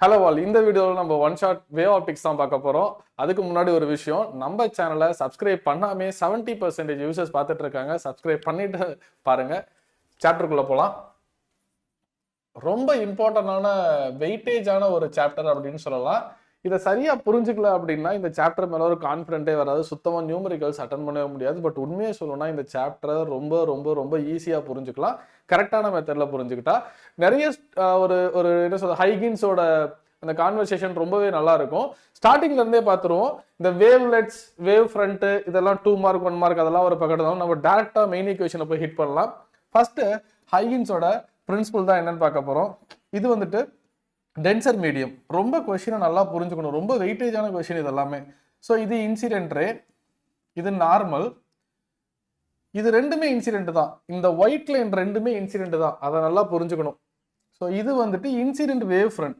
Hello all, இந்த வீடியோவில் நம்ம ஒன் ஷாட் வேவ் ஆப்டிக்ஸ் தான் பார்க்க போகிறோம். அதுக்கு முன்னாடி ஒரு விஷயம், நம்ம சேனலை சப்ஸ்கிரைப் பண்ணாமே 70% யூசர்ஸ் பார்த்துட்டு இருக்காங்க. சப்ஸ்கிரைப் பண்ணிட்டு பாருங்க. சாப்டருக்குள்ளே போகலாம். ரொம்ப இம்பார்ட்டண்டான வெயிட்டேஜான ஒரு சாப்டர் அப்படின்னு சொல்லலாம். இதை சரியா புரிஞ்சுக்கல அப்படின்னா இந்த சாப்டர் மேலே ஒரு கான்ஃபிடென்ட்டே வராது. சுத்தமாக நியூமரிக்கல்ஸ் அட்டன் பண்ணவே முடியாது. பட் உண்மையை சொல்லணும்னா இந்த சாப்டரை ரொம்ப ரொம்ப ரொம்ப ஈஸியாக புரிஞ்சுக்கலாம், கரெக்டான மெத்தடில் புரிஞ்சுக்கிட்டா. நிறைய ஒரு ஒரு என்ன சொல்ற ஹைகின்ஸோட அந்த கான்வர்சேஷன் ரொம்பவே நல்லா இருக்கும். ஸ்டார்டிங்ல இருந்தே பார்த்துருவோம். இந்த வேவ்லெட்ஸ், வேவ் ஃப்ரண்ட் இதெல்லாம் 2 மார்க் 1 மார்க் அதெல்லாம் ஒரு பக்கத்து தான். நம்ம டேரக்டா மெயின் ஈக்குவேஷனை போய் ஹிட் பண்ணலாம். ஃபர்ஸ்ட் ஹைகின்ஸோட பிரின்சிபல் தான் என்னன்னு பார்க்க போறோம். இது வந்துட்டு டென்சர் மீடியம். ரொம்ப கொஸ்டினை நல்லா புரிஞ்சுக்கணும். ரொம்ப வெயிட்டேஜான கொஸ்டின் இது எல்லாமே. ஸோ இது இன்சிடென்ட் ரே, இது நார்மல், இது ரெண்டுமே இன்சிடென்ட் தான். இந்த ஒயிட் லைன் ரெண்டுமே இன்சிடென்ட் தான், அதை நல்லா புரிஞ்சுக்கணும். ஸோ இது வந்துட்டு இன்சிடென்ட் வேவ் ஃப்ரண்ட்.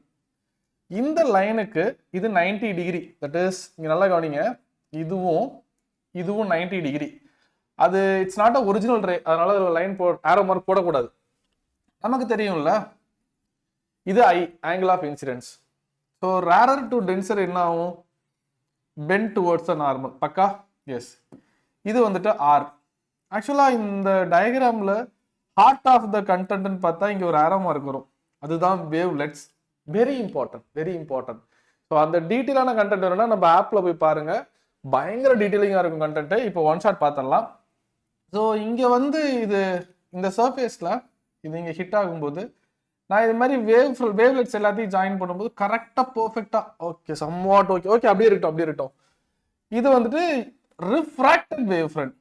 இந்த லைனுக்கு இது 90 டிகிரி. தட் இஸ் இங்க நல்லா கவனிங்க, இதுவும் இதுவும் 90 டிகிரி. அது it's not a original ray, அதனால லைன் ஆரோ மார்க் போடக்கூடாது. நமக்கு தெரியும்ல, இது I, angle of incidence. So rarer to denser என்ன ஆகும்? Bent towards a normal. பக்கா? எஸ். இது வந்துட்டு ஆர். ஆக்சுவலா இந்த டயக்ராம்ல ஹார்ட் ஆஃப் த கண்டென்ட்னு பார்த்தா இங்க ஒரு ஆரோ மார்க் வரும். அதுதான் wavelets. Very important, very important. So அந்த டீட்டெயிலான கண்டென்ட் வேணும்னா நம்ம ஆப்ல போய் பாருங்க, பயங்கர டீட்டெயிலிங்காக இருக்கும் கண்டென்ட். இப்போ ஒன் ஷாட் பார்த்துடலாம். ஸோ இங்க வந்து இது இந்த சர்ஃபேஸ்ல இது இங்க ஹிட் ஆகும்போது நான் இது மாதிரி வேவ்லெட்ஸ் எல்லாத்தையும் ஜாயின் பண்ணும்போது கரெக்டா பெர்ஃபெக்ட்டா ஓகே, சம்வாட் ஓகே ஓகே அப்படியே இருக்கட்டும், அப்படியே இருக்கட்டும். இது வந்துட்டு ரிஃப்ராக்டட் வேவ் ஃப்ரண்ட்.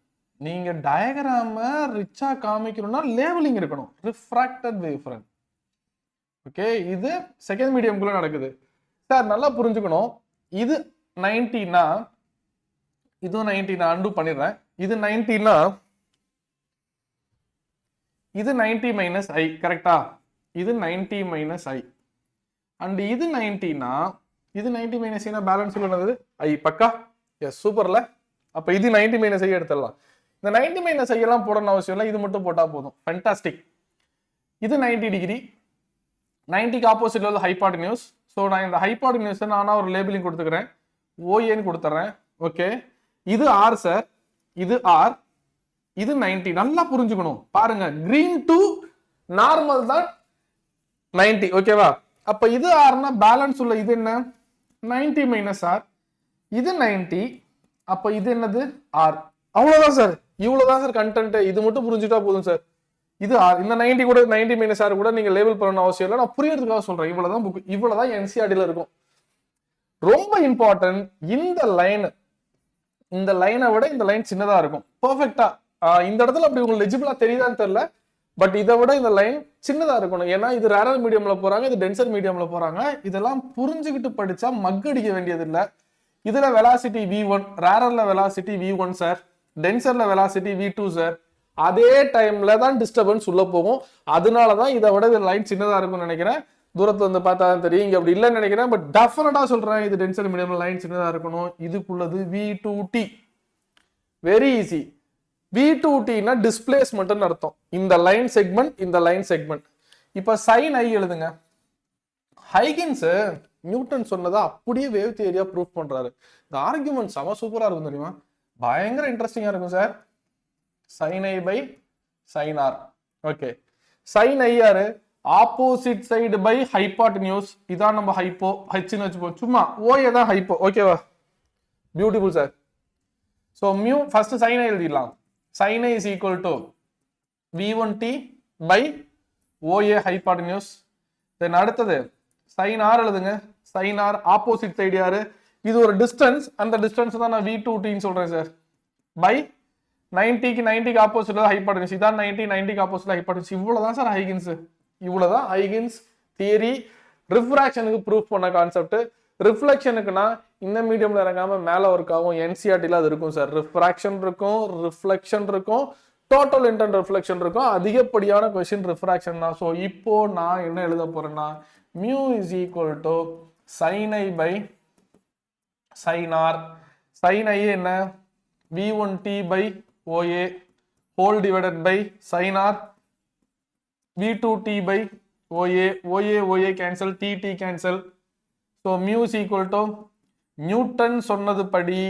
நீங்க டயக்ராம ரிச்சா காமிக்கணும்னா லேபிளிங் இருக்கணும். Refracted wave front. ஓகே, இது செகண்ட் மீடியம்குள்ள நடக்குது சார், நல்லா புரிஞ்சுக்கணும். இது 90னா இதுவும் 90, நான் அன்டூ பண்ணிடுறேன். இது 90னா இது 90 மைனஸ் ஐ, கரெக்டா? இது 90 மைனஸ் ஐ. அண்ட் இது 90னா இது 90 மைனஸ் ஐனா பேலன்ஸ் உள்ளது ஐ. பக்கா? எஸ், சூப்பர்ல. அப்ப இது 90 மைனஸ் ஐ எடுத்துடலாம். இந்த 90 மைனஸ் ஐ எல்லாம் போடணும் அவசியம் இல்லை, இது மட்டும் போட்டா போதும். ஃபேண்டாஸ்டிக். இது 90 டிகிரி, 90க்கு ஆப்போசிட்ல உள்ள ஹைபாட்டனியூஸ். ஸோ நான் இந்த ஹைபாட்டனியூஸ் நானா ஒரு லேபிளிங் கொடுத்துக்கிறேன், ஓஏன்னு கொடுத்துறேன். ஓகே, இது ஆர் சார், இது ஆர், இது 90. நல்லா புரிஞ்சுக்கணும். பாருங்க, கிரீன் டு நார்மல் தான் 90. ஓகேவா? அப்ப இது ஆர்னா பேலன்ஸ் உள்ள இது என்ன? 90 மைனஸ் ஆர். இது 90. அப்ப இது என்னது? ஆர். அவ்வளவுதான் சார், இவ்வளவுதான் சார் கண்டென்ட். இது மட்டும் புரிஞ்சுட்டா போதும் சார். இது இந்த 90 கூட 90 மைனஸ் ஆர் கூட நீங்க லேபிள் பண்ணணும் அவசியம் இல்லை. நான் புரியறதுக்காக சொல்றேன். இவ்வளவுதான் புக், இவ்வளவுதான் என்சிஆர்டில இருக்கும். ரொம்ப இம்பார்ட்டன்ட். இந்த லைனை விட இந்த லைன் சின்னதா இருக்கும். பெர்ஃபெக்ட்டா இந்த இடத்துல அப்படி உங்களுக்கு லெஜிபிளா தெரியுதான்னு தெரியல, பட் இதை விட இந்த லைன் சின்னதா இருக்கணும். ஏன்னா இது ரேரர் மீடியம்ல போறாங்க, இது டென்சர் மீடியம்ல போறாங்க. இதெல்லாம் புரிஞ்சுக்கிட்டு படிச்சா மக்கடிக்க வேண்டியது இல்லை. இதுல வெலாசிட்டி v1, ரேரர்ல வெலாசிட்டி v1 சார், டென்சர்ல வெலாசிட்டி v2 சார். அதே டைம்ல தான் டிஸ்டர்பன்ஸ் உள்ள போகும். அதனாலதான் இதை விட இந்த லைன் சின்னதா இருக்கும்னு நினைக்கிறேன். தூரத்துல வந்து பார்த்தா தெரியும், இங்க அப்படி இல்லைன்னு நினைக்கிறேன். பட் டெஃபினட்டா சொல்றேன், இது டென்சர் மீடியம்ல லைன் சின்னதா இருக்கணும். இதுக்குள்ளது v2t. Very easy. v2tனா டிஸ்பிளேஸ்மென்ட் அர்த்தம். இந்த லைன் செக்மெண்ட், இந்த லைன் செக்மெண்ட். இப்ப சைன் ஐ எழுதுங்க. ஹைகின்ஸ் நியூட்டன் சொன்னதா அப்படியே வேவ் தியரியா ப்ரூஃப் பண்றாரு. இந்த ஆர்குமெண்ட் செம சூப்பரா இருக்கும் தெரியுமா? பயங்கர இன்ட்ரெஸ்டிங்கா இருக்கும் sir. sin i by sin r. Okay, sin i யாரு? Opposite side by hypotenuse. இதான் நம்ம ஹைப்போ, ஹெச்னு வச்சுப்போம். சும்மா ஓஏ தான் ஹைப்போ. ஓகேவா? Beautiful sir. So mu first sin i எழுதிடலாம். sin i is equal to v1t by OA hypotenuse. தென் அடுத்தது sin r எழுதுங்க. sin r ஆப்போசிட் சைடு யாரு? இது ஒரு டிஸ்டன்ஸ், அந்த டிஸ்டன்ஸ் தான் நான் v2t சொல்றேன் சார். பை 90க்கு ஆப்போசிட்ல ஹைபாட்டனியூஸ். இதான் 90க்கு ஆப்போசிட்ல ஹைபாட்டனியூஸ். இவ்வளவுதான் சார் ஹைகின்ஸ். இவ்வளவுதான் ஹைகின்ஸ் தியரி. ரிஃப்ராக்ஷனுக்கு ப்ரூஃப் பண்ண கான்செப்ட். ரிஃப்ளெக்ஷனுக்குனா இந்த மீடியம்ல இறங்காம மேல ஒர்க் ஆகும். என்சிஆர்டில அது இருக்கும் சார். ரிஃப்ராக்ஷன் இருக்கும், ரிஃப்ளெக்ஷன் இருக்கும், டோட்டல் இன்டென்ட் ரிஃப்ளெக்ஷன் இருக்கும். அதிகப்படியான கொஸ்டின் ரிஃப்ராக்ஷன் தான். ஸோ இப்போ நான் என்ன எழுத போறேன்னா, mu is equal to sin i by sin r. sin i என்ன? v1t by OA whole divided by sin r, v2t by OA. OA OA cancel, t cancel. So mu is equal to Newton சொன்னது படி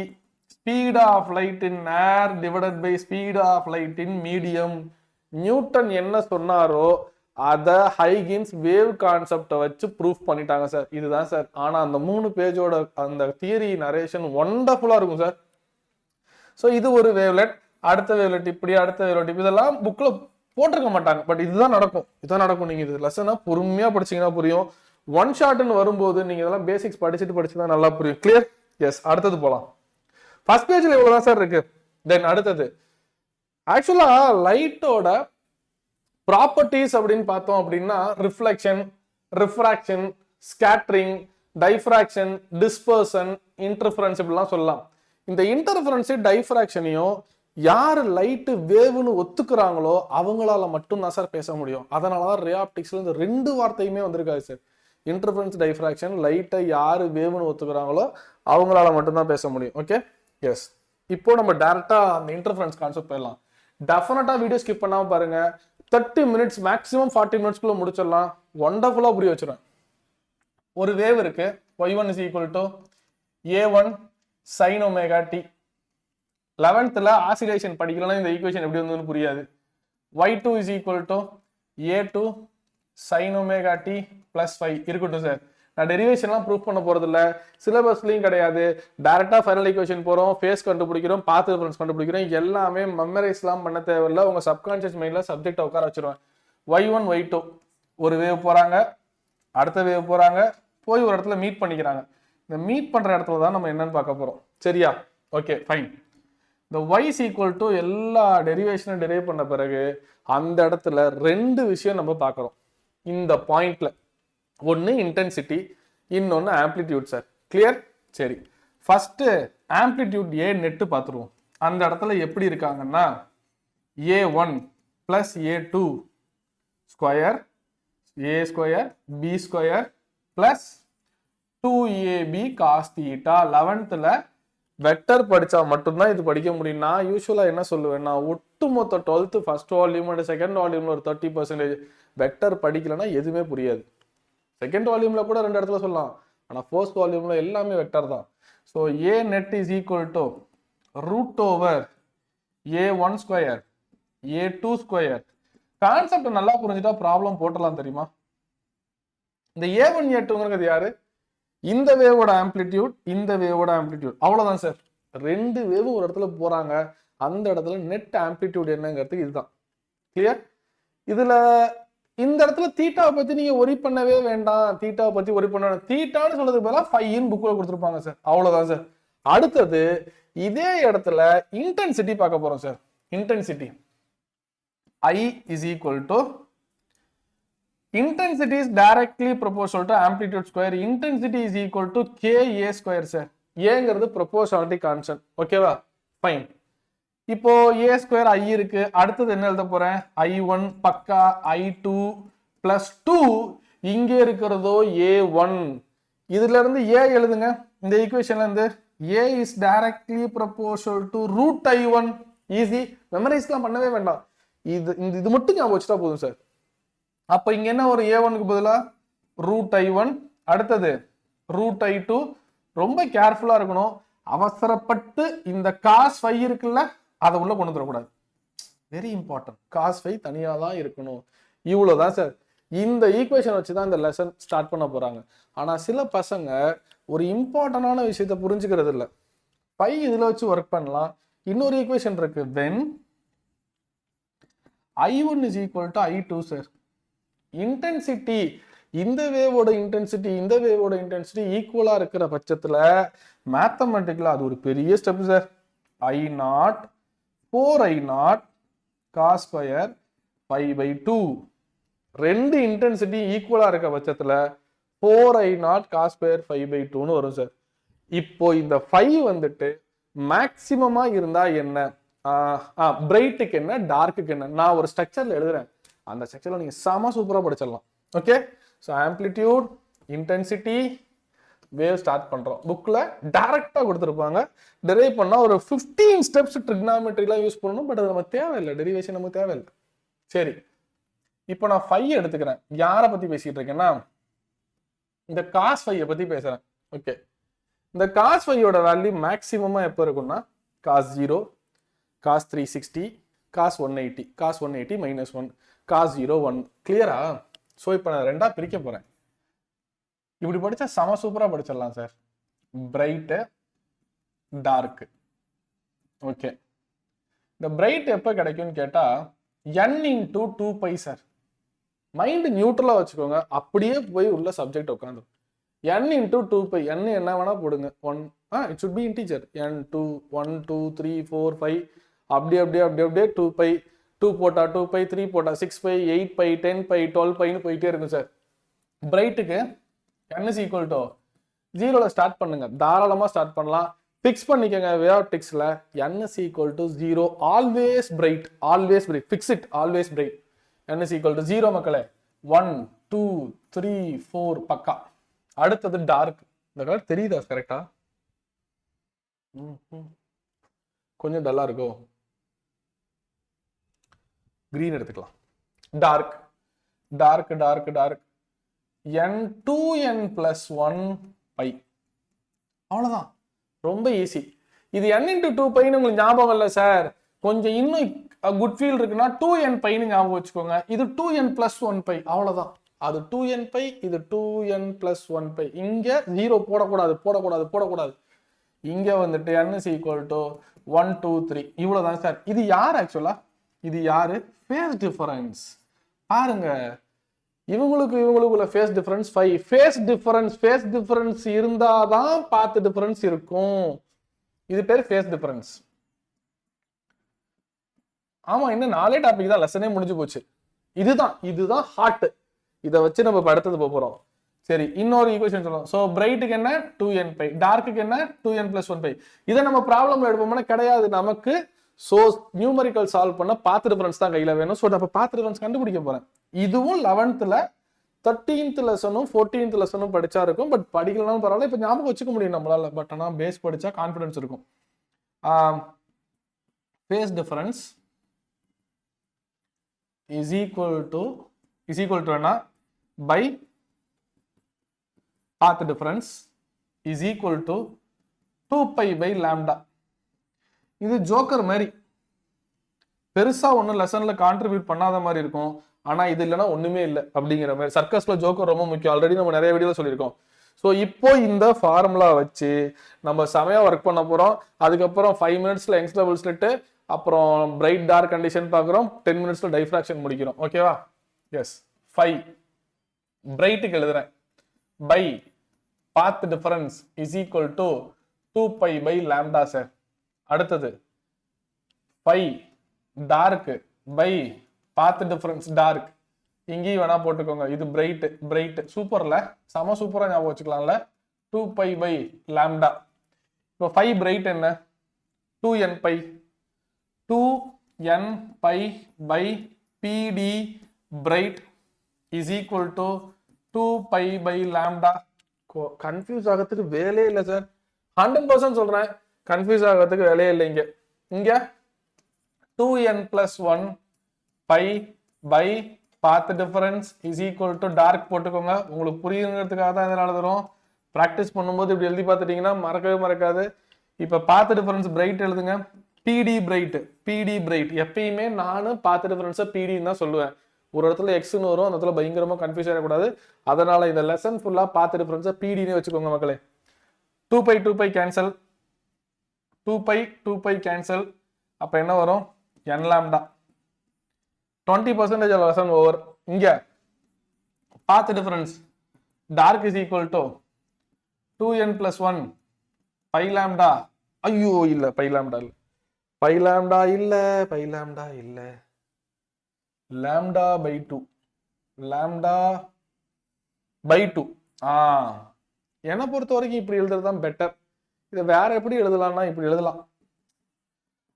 speed of light in air divided by speed of light in medium. Newton என்ன சொன்னாரோ அதை ஹைகின்ஸ் wave கான்செப்டை வச்சு proof பண்ணிட்டாங்க sir. இதுதான் sir. ஆனா அந்த 3 பேஜோட அந்த தியரி நரேஷன் ஒண்டர்ஃபுல்லா இருக்கும் சார். ஸோ இது ஒரு வேவ்லெட், அடுத்த வேவ்லெட் இப்படி, அடுத்த வேவ்லெட் இப்படி, இதெல்லாம் புக்ல போட்டிருக்க மாட்டாங்க. பட் இதுதான் நடக்கும், இதுதான் நடக்கும். நீங்க இது லெசனா பொறுமையா படிச்சீங்கன்னா புரியும். ஒன் ஷாட்னு வரும்போது நீங்க இதெல்லாம் பேசிக்ஸ் படிச்சுதான் நல்லா புரியும். கிளியர்? எஸ். அடுத்தது போலாம். ஃபர்ஸ்ட் பேஜ்ல இவ்வளவுதான் சார் இருக்கு. தென் அடுத்தது ஆக்சுவலா லைட்டோட ப்ராப்பர்ட்டிஸ் அப்படின்னு பார்த்தோம் அப்படின்னா reflection, refraction, scattering, diffraction, dispersion, interference இப்படிலாம் சொல்லலாம். இந்த இன்டர்ஃபரன்ஸ் டைஃப்ராக்ஷனையும் யாரு லைட்டு வேவ்னு ஒத்துக்கிறாங்களோ அவங்களால மட்டும் தான் சார் பேச முடியும். அதனாலதான் ரே ஆப்டிக்ஸ்ல இந்த 2 வார்த்தையுமே வந்திருக்காது சார். இன்டர்ஃபரன்ஸ், டைஃப்ராக்ஷன், லைட்டை யாரு வேவ்னு ஒத்துக்கிறாங்களோ அவங்களால மட்டும்தான் பேச முடியும். Okay, yes. இப்போ நம்ம டைரக்டா அந்த இன்டர்ஃபரன்ஸ் கான்செப்ட் போயிடலாம். டெஃபினட்டா வீடியோ ஸ்கிப் பண்ணாம பாருங்க. 30 மினிட்ஸ் மேக்ஸிமம் 40 மினிட்ஸ்க்குள்ள முடிச்சிடலாம். ஒண்டர்ஃபுல்லா புரிய வச்சிருவேன். ஒரு வேவ் இருக்கு. y1 is equal to a1 sin omega t. 11th oscillation படிக்கலாம். இந்த ஈக்குவேஷன் எப்படி வந்ததுன்னு புரியாது. y2 is equal to a2 sin omega t plus 5 இருக்கட்டும் சார். நான் டெரிவேஷன்லாம் ப்ரூஃப் பண்ண போறது இல்ல, சிலபஸ்லயும் கிடையாது. டைரக்டா ஃபைனல் ஈக்குவேஷன் போறோம், ஃபேஸ் கண்டுபிடிக்கிறோம், பாத் ரெஃபரன்ஸ் கண்டுபிடிக்கிறோம். எல்லாமே மெமரைஸ்லாம் பண்ண தேவையில்ல. உங்க சப்கான்ஷியஸ் மைண்ட்ல சப்ஜெக்ட் உட்கார வச்சிருவேன். y1 y2 ஒரு வேவ் போறாங்க, அடுத்த வேவ் போறாங்க, போய் ஒரு இடத்துல மீட் பண்ணிக்கிறாங்க. இந்த மீட் பண்ற இடத்துல தான் நம்ம என்னன்னு பார்க்க போறோம். சரியா? Okay, fine. இந்த y is equal to எல்லா டெரிவேஷனும் டெரைவ் பண்ண பிறகு அந்த இடத்துல 2 விஷயம் நம்ம பார்க்கிறோம். இந்த பாயிண்ட்ல ஒன்னு இன்டென்சிட்டி, இன்னொன்னு ஆம்ப்ளிடியூட் சார். கிளியர்? சரி, ஃபர்ஸ்ட் ஆம்ப்ளிடியூட் ஏ நெட் பார்த்துருவோம். அந்த இடத்துல எப்படி இருக்காங்கன்னா a1 plus a2 square a square b square plus 2ab cos theta. 11th vector படிச்சா மட்டும்தான் இது படிக்க முடியும். நான் யூஸ்வலா என்ன சொல்லுவேன்னா ஒட்டுமொத்த 12th first volume and second வால்யூம்ல ஒரு 30% வெக்டர் படிக்கலன்னா எதுவுமே புரியாது. செகண்ட் வால்யூம்ல கூட 2 இடத்துல சொல்லலாம், ஆனா ஃபர்ஸ்ட் வால்யூம்ல எல்லாமே வெக்டர் தான். So A net is equal to root over a1 square a2 square. Concept நல்லா புரிஞ்சுட்டா ப்ராப்ளம் போட்டலாம் தெரியுமா? இந்த a1 a2ங்கிறது யாரு? இந்த வேவோட ஆம்ப்ளிடியூட், இந்த வேவோட ஆம்ப்ளிடியூட், அவ்வளவுதான் சார். 2 வேவும் ஒரு இடத்துல போறாங்க, அந்த இடத்துல நெட் ஆம்ப்ளிடியூட் என்னங்கிறது இதுதான். கிளியர்? இதுல இந்த இடத்துல தீட்டாவை பத்தி நீங்க ஒரி பண்ணவே வேண்டாம். தீட்டாவை பத்தி ஒரி பண்ண வேண்டாம். தீட்டான்னு சொல்றதுக்கு பதிலாக 5 புக்ல கொடுத்துருப்பாங்க சார். அவ்வளவுதான் சார். அடுத்தது இதே இடத்துல இன்டென்சிட்டி பார்க்க போறோம் sir. Intensity I is equal to intensity is directly proportional to amplitude square. Intensity is equal to KA square சார். ஏங்கிறது proportionality constant. ஓகேவா? ஃபைன். இப்போ a ஸ்கொயர் I இருக்கு. அடுத்தது என்ன எழுத போறேன்? I1 பக்கா I2 plus 2. இங்கே இருக்கிறதோ a1. இதுல இருந்து a எழுதுங்க. இந்த ஈக்குவேஷன்ல இருந்து a is directly proportional to root I1. Easy. மெமரைஸ்லாம் பண்ணவே வேண்டாம். இது மட்டும் ஞாபகம் வச்சுட்டா போதும் சார். அப்ப இங்க என்ன ஒரு a1க்கு பதிலா ரூட் I1, அடுத்தது ரூட் I2. ரொம்ப கேர்ஃபுல்லா இருக்கணும். அவசரப்பட்டு இந்த காஸ் 5 இருக்குல்ல, அதை உள்ள கொண்டு வரக்கூடாது. Very important. காஸ் 5 தனியா தான் இருக்கணும். இவ்வளவுதான் சார். இந்த ஈக்குவேஷன் வச்சுதான் இந்த லெசன் ஸ்டார்ட் பண்ண போறாங்க. ஆனா சில பசங்க ஒரு இம்பார்ட்டன்டான விஷயத்தை புரிஞ்சுக்கிறது இல்லை. 5 இதுல வச்சு ஒர்க் பண்ணலாம். இன்னொரு ஈக்குவேஷன் இருக்கு. when I1 is equal to I2 sir. Intensity, இந்த வேவோட இன்டென்சிட்டி இந்த வேவோட இன்டென்சிட்டி ஈக்குவலா இருக்கிற பட்சத்துல மேத்தமெட்டிக்கலா அது ஒரு பெரிய step sir. I0 4I0 cos square 5/2. 2 intensity ஈக்குவலா இருக்க பட்சத்துல 4I0 cos ஸ்கொயர் 5/2ன்னு வரும் சார். இப்போ இந்த 5 வந்துட்டு மேக்சிமமா இருந்தா என்ன, பிரைட்டுக்கு என்ன, டார்க்குக்கு என்ன, நான் ஒரு ஸ்ட்ரக்சர்ல எழுதுறேன். அந்த ஸ்ட்ரக்சர்ல நீங்க செம சூப்பரா படிச்சிடலாம். Okay, so amplitude, intensity, wave start பண்றோம். புக்ல டைரக்டா கொடுத்துருப்பாங்க. டெரைவ் பண்ணா ஒரு 15 ஸ்டெப்ஸ் ட்ரிக்னாமெட்ரிலாம் யூஸ் பண்ணணும். பட் அது நமக்கு தேவையில்லை. டெரிவேஷன் நமக்கு தேவையில்லை. சரி, இப்போ நான் 5 எடுத்துக்கிறேன். யாரை பத்தி பேசிட்டு இருக்கேன்னா இந்த காஸ் 5 பத்தி பேசுறேன். ஓகே, இந்த cos ஃபையோட வேல்யூ மேக்ஸிமமா எப்போ இருக்கும்னா cos 0, cos 360, cos 180, cos 180 minus 1, cos 0 1. கிளியரா? ஸோ இப்போ நான் ரெண்டா பிரிக்க போறேன். இப்படி படிச்சா செம சூப்பரா படிச்சிடலாம் சார். Bright, dark. ஓகே, இந்த பிரைட் எப்போ கிடைக்கும்னு கேட்டா n இன்டூ 2π சார். மைண்ட் நியூட்ரலா வச்சுக்கோங்க, அப்படியே போய் உள்ள சப்ஜெக்ட் உட்காந்து n இன்டூ 2π. n என்ன வேணா போடுங்க. 1 it should be integer. n 2 1 2 3 4 5 அப்படியே அப்படியே அப்படியே அப்படியே 2π, 2 போட்டா 2π, 3 போட்டா 6π, 8π, 10π, 12πன்னு போயிட்டே இருக்கும் சார். பிரைட்டுக்கு n is equal to 0ல ஸ்டார்ட் பண்ணுங்க, தாராளமா ஸ்டார்ட் பண்ணலாம். ஃபிக்ஸ் பண்ணிக்கங்க வே ஆஃப் டிக்ஸ்ல n is equal to 0, always bright, always bright, fix it, always bright. n is equal to 0 மக்களே. 1 2 3 4 பக்கா. அடுத்தது டார்க். இந்த கலர் தெரியுதா கரெக்டா? கொஞ்சம் டல்லா இருக்கோ, கிரீன் எடுத்துக்கலாம். Dark dark dark dark n 2n plus 1π. அவ்வளவுதான், ரொம்ப ஈஸி. இது n into 2π உங்களுக்கு ஞாபகம் இல்லை சார், கொஞ்சம் இன்னும் குட் ஃபீல் இருக்குன்னா 2nπன்னு ஞாபகம் வச்சுக்கோங்க. இது 2n plus 1π, அவ்வளவுதான். அது 2nπ, இது 2n plus 1π. இங்க 0 போடக்கூடாது போடக்கூடாது போடக்கூடாது. இங்க வந்துட்டு n is equal to 1 2 3. இவ்வளவுதான் சார். இது யார் ஆக்சுவலா? இது யாரு? Face difference. பாருங்க, இவங்களுக்குள்ள ஃபேஸ் டிஃபரன்ஸ் 5. ஃபேஸ் டிஃபரன்ஸ் இருந்தாதான் பாத் டிஃபரன்ஸ் இருக்கும். இது பேர் ஃபேஸ் டிஃபரன்ஸ். ஆமா, இன்னும் 4 டாபிக் தான், லெசனே முடிஞ்சு போச்சு. இதுதான் ஹார்ட். இதை வச்சு நம்ம அடுத்தது போறோம். சரி, இன்னொரு ஈக்குவேஷன் சொல்லலாம். சோ பிரைட்டுக்கு என்ன 2nπ, டார்க்குக்கு என்ன 2n plus 1π. இதை நம்ம ப்ராப்ளம்ல எடுப்போம்னா கிடையாது, நமக்கு சோ நியூமரிக்கல் சால்வ் பண்ண பாத் டிஃபரன்ஸ் தான் கையில வேணும். சோ நம்ம பாத் டிஃபரன்ஸ் கண்டுபிடிக்க போறேன். இதுவும் 11th 13th லெசனும் 14th லெசனும் படிச்சா இருக்கும். பட் படிக்கலனாலும் பரவாயில்ல, இப்ப ஞாபகம் வச்சுக்க முடியும் நம்மளால. பட் ஆனா பேஸ் படிச்சா கான்ஃபிடன்ஸ் இருக்கும். Face difference is equal to என்ன by path difference is equal to 2π by lambda. இது ஜோக்கர் மாதிரி, பெருசா ஒன்னும் லெசன்ல கான்ட்ரிபியூட் பண்ணாத மாதிரி இருக்கும். ஆனா இது இல்லைன்னா ஒண்ணுமே இல்லை அப்படிங்கிற மாதிரி. சர்க்கஸ்ல ஜோக்கர் ரொம்ப முக்கியம், ஆல்ரெடி நம்ம நிறைய வீடியோல சொல்லியிருக்கோம். ஸோ இப்போ இந்த ஃபார்முலா வச்சு நம்ம செமையா ஒர்க் பண்ண போறோம். அதுக்கப்புறம் 5 minutesல யங்ஸ் டபுள் ஸ்லிட், அப்புறம் பிரைட் டார்க் கண்டிஷன் பார்க்குறோம். 10 minutesல டைஃப்ராக்ஷன் முடிக்கிறோம். ஓகேவா? எஸ். 5 பிரைட்டுக்கு எழுதுறேன். By path difference is equal to 2π by lambda sir. அடுத்தது 5 dark by path difference dark. இங்கேயும் வேணா போட்டுக்கோங்க. இது பிரைட் சூப்பர்ல, செம சூப்பரா ஞாபகம் வச்சுக்கலாம்ல. 2π by lambda. இப்போ 5 பிரைட் என்ன 2nπ, 2nπ by pd bright is equal to 2π by lambda. Confuse ஆகிறதுக்கு வேலையே இல்லை சார், 100% சொல்றேன். கன்ஃபியூஸ் ஆகிறதுக்கு வேலையே இல்லை. இங்க 2n plus 1π by path difference is equal to dark போட்டுக்கோங்க. உங்களுக்கு புரியுங்கிறதுக்காக தான் இதனால தரும். ப்ராக்டிஸ் பண்ணும்போது இப்படி எழுதி பார்த்துட்டீங்கன்னா மறக்கவே மறக்காது. இப்ப பாத் டிஃபரன்ஸ் பிரைட் எழுதுங்க. பிடி பிரைட் எப்பயுமே நான் பாத் டிஃபரன்ஸை பிடின்னு தான் சொல்லுவேன். ஒரு இடத்துல எக்ஸ்னு வரும், அந்த இடத்துல பயங்கரமா கன்ஃபியூஸ் ஆகக்கூடாது. அதனால இந்த லெசன் ஃபுல்லா பாத் டிஃபரன்ஸை பிடின்னு வச்சுக்கோங்க மக்களே. 2π கேன்சல், 2π கேன்சல். அப்ப என்ன வரும்? n lambda. 20% lesson over. இங்க path difference dark is equal to 2n plus 1 π lambda. ஐயோ இல்ல, π lambda இல்ல, π lambda இல்ல, π lambda இல்ல, lambda by 2, lambda by 2. என்னை பொறுத்த வரைக்கும் இப்படி எழுதுறது தான் பெட்டர். இதை வேற எப்படி எழுதலாம்னா இப்படி எழுதலாம்.